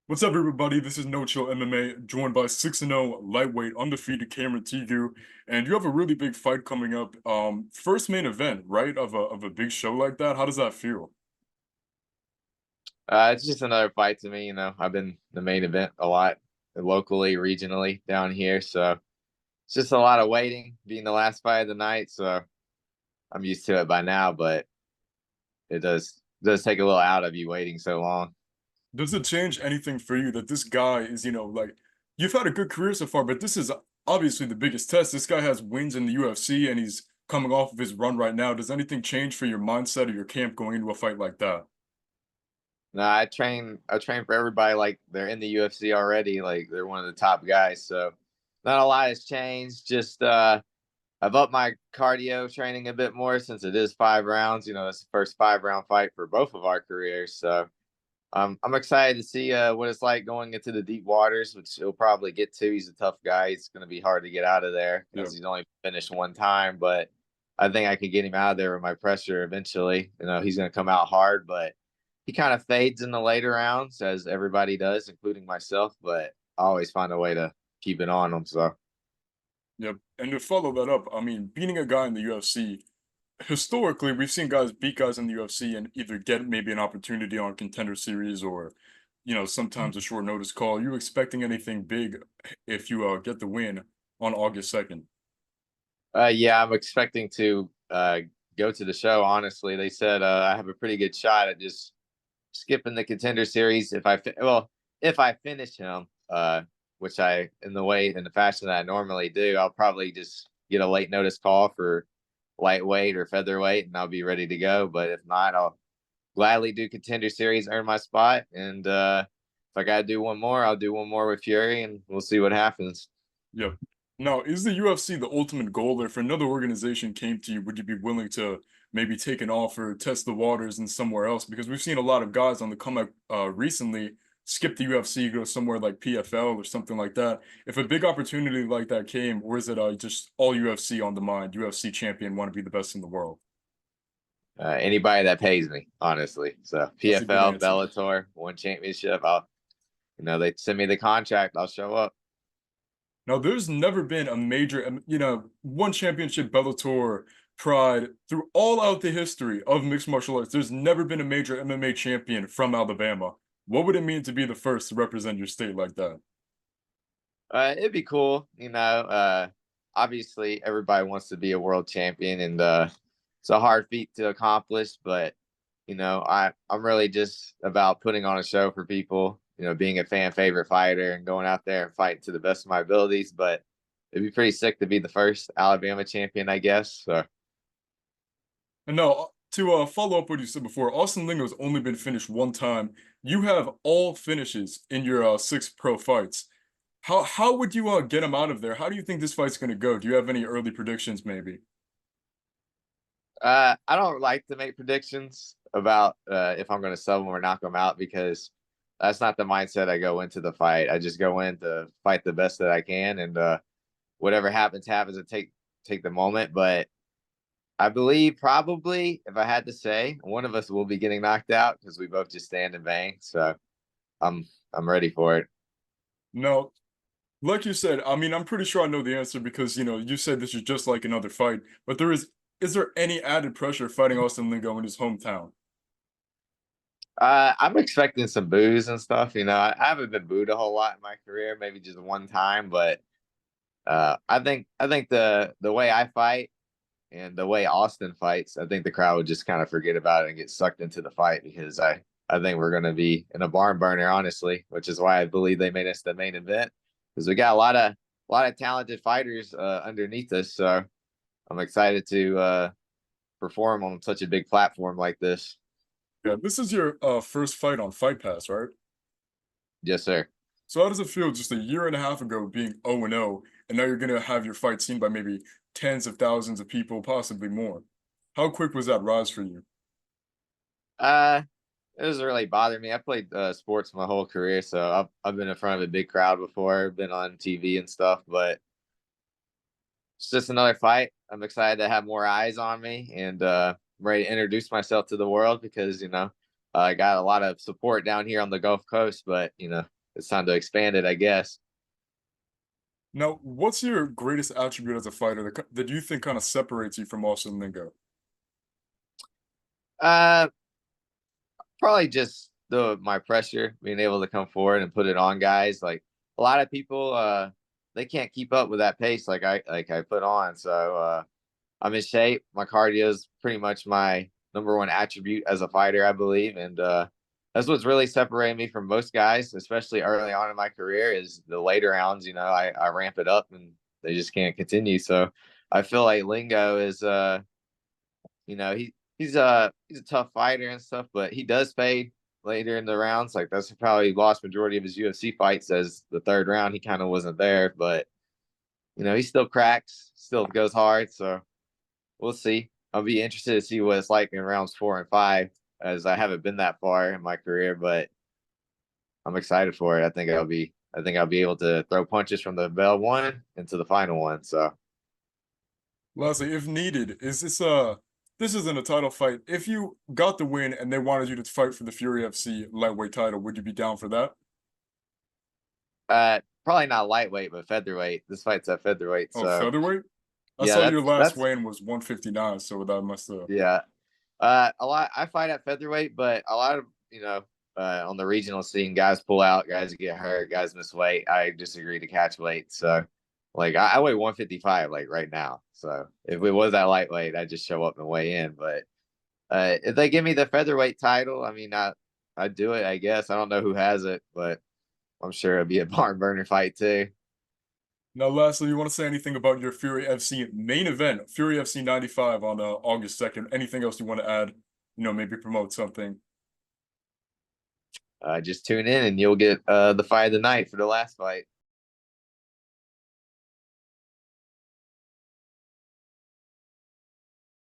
What's up, everybody? This is No Chill MMA, joined by 6-0 lightweight undefeated Cameron Teague, and you have a really big fight coming up. First main event, right, of a big show like that. How does that feel? It's just another fight to me. I've been the main event a lot locally, regionally down here. So it's just a lot of waiting, being the last fight of the night. So I'm used to it by now, but it does take a little out of you waiting so long. Does it change anything for you that this guy is, like you've had a good career so far, but this is obviously the biggest test. This guy has wins in the UFC and he's coming off of his run right now. Does anything change for your mindset or your camp going into a fight like that? No, I train for everybody like they're in the UFC already, like they're one of the top guys. So not a lot has changed. Just I've upped my cardio training a bit more since it is 5 rounds. It's the first 5 round fight for both of our careers. So I'm excited to see what it's like going into the deep waters, which he'll probably get to. He's a tough guy. It's going to be hard to get out of there Yeah. because he's only finished one time. But I think I can get him out of there with my pressure eventually. He's going to come out hard, but he kind of fades in the later rounds, as everybody does, including myself. But I always find a way to keep it on him. So. Yep. And to follow that up, I mean, beating a guy in the UFC, historically, we've seen guys beat guys in the UFC and either get maybe an opportunity on Contender Series or, sometimes a short notice call. Are you expecting anything big if you get the win on August 2nd? Yeah, I'm expecting to go to the show. Honestly, they said I have a pretty good shot at just skipping the Contender Series if I finish him, which I in the fashion that I normally do, I'll probably just get a late notice call for lightweight or featherweight, and I'll be ready to go. But if not, I'll gladly do Contender Series, earn my spot, and if I gotta do one more, I'll do one more with Fury, and we'll see what happens. Yep. Now, is the UFC the ultimate goal? Or if another organization came to you, would you be willing to maybe take an offer, test the waters in somewhere else? Because we've seen a lot of guys on the comeback recently skip the UFC, go somewhere like PFL or something like that. If a big opportunity like that came, or is it just all UFC on the mind? UFC champion, want to be the best in the world? Anybody that pays me, honestly. So That's a good PFL, answer. Bellator, one championship. They send me the contract, I'll show up. Now, there's never been a major, one championship, Bellator, Pride, through all out the history of mixed martial arts. There's never been a major MMA champion from Alabama. What would it mean to be the first to represent your state like that? It'd be cool. Obviously, everybody wants to be a world champion, and it's a hard feat to accomplish. But I'm really just about putting on a show for people. Being a fan favorite fighter and going out there and fighting to the best of my abilities. But it'd be pretty sick to be the first Alabama champion, I guess. So. And now, to follow up what you said before, Austin Lingo's only been finished one time. You have all finishes in your six pro fights. How would you get him out of there? How do you think this fight's going to go? Do you have any early predictions, maybe? I don't like to make predictions about if I'm going to sub them or knock them out because that's not the mindset I go into the fight. I just go in to fight the best that I can, and whatever happens, happens, and take the moment. But I believe probably, if I had to say, one of us will be getting knocked out because we both just stand and bang. So I'm I'm ready for it. No, like you said, I mean, I'm pretty sure I know the answer because, you said this is just like another fight, but is there any added pressure fighting Austin Lingo in his hometown? I'm expecting some boos and stuff. I haven't been booed a whole lot in my career, maybe just one time, but I think the way I fight and the way Austin fights, I think the crowd would just kind of forget about it and get sucked into the fight because I think we're going to be in a barn burner, honestly, which is why I believe they made us the main event because we got a lot of talented fighters underneath us. So I'm excited to perform on such a big platform like this. Yeah, this is your first fight on Fight Pass, right? Yes, sir. So how does it feel just a year and a half ago being 0-0, and now you're gonna have your fight seen by maybe tens of thousands of people, possibly more? How quick was that rise for you? Uh, it doesn't really bother me. I played sports my whole career, so I've been in front of a big crowd before, been on TV and stuff, but it's just another fight. I'm excited to have more eyes on me and I'm ready to introduce myself to the world because I got a lot of support down here on the Gulf Coast, but it's time to expand it, I guess. Now, what's your greatest attribute as a fighter that you think kind of separates you from Austin Lingo? Uh, Probably just the my pressure, being able to come forward and put it on guys. Like a lot of people, they can't keep up with that pace like I put on. So I'm in shape. My cardio is pretty much my number one attribute as a fighter, I believe, and that's what's really separating me from most guys, especially early on in my career. Is the later rounds, I ramp it up and they just can't continue. So I feel like Lingo is, he's a tough fighter and stuff, but he does fade later in the rounds. Like that's probably lost majority of his UFC fights as the third round he kind of wasn't there, but he still cracks, still goes hard. So we'll see. I'll be interested to see what it's like in rounds 4 and 5, as I haven't been that far in my career, but I'm excited for it. I think I'll be able to throw punches from the bell one into the final one. So Lastly, if needed, this isn't a title fight. If you got the win and they wanted you to fight for the Fury FC lightweight title, would you be down for that? probably not lightweight, but featherweight. This fight's at featherweight. Oh, So featherweight? I yeah, saw your last that's weigh-in was 159, so that must have. yeah. A lot. I fight at featherweight, but a lot of on the regional scene, guys pull out, guys get hurt, guys miss weight. I just agree to catch weight. So, like, I weigh 155 like right now. So if it was that lightweight, I just show up and weigh in. But if they give me the featherweight title, I mean, I'd do it. I guess I don't know who has it, but I'm sure it'd be a barn burner fight too. Now, lastly, you want to say anything about your Fury FC main event, Fury FC 95 on August 2nd? Anything else you want to add? Maybe promote something. Just tune in and you'll get the fight of the night for the last fight.